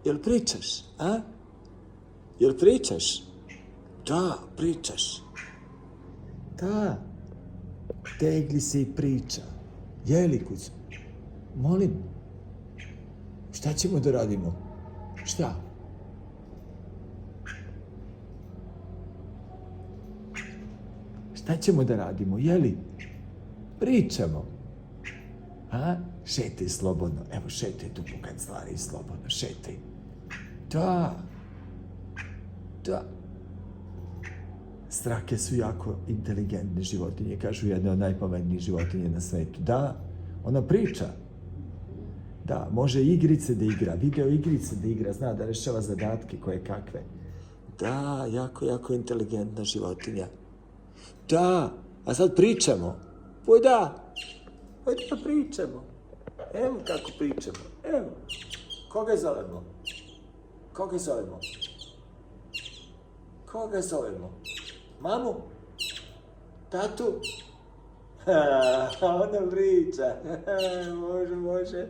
Jel pričaš, a? Jel pričaš? Da, pričaš. Da, tegli se i priča. Jeli, kućo? Molim, šta ćemo da radimo? Šta? Šta ćemo da radimo, jeli? Pričamo. A? Šetaj slobodno. Evo, šetaj tu po kancelariji slobodno, šetaj. Da. Da. Strake su jako inteligentne životinje, kažu jedne od najpametnijih životinje na svetu. Da, ona priča. Da, može igrice da igra, video igrice da igra, zna da rešava zadatke koje kakve. Da, jako inteligentna životinja. Da, a sad pričamo. Poj da pričamo. Evo kako pričamo, evo. Koga zovemo? Koga zovemo? Mamu? Tatu? Ona priča. Može.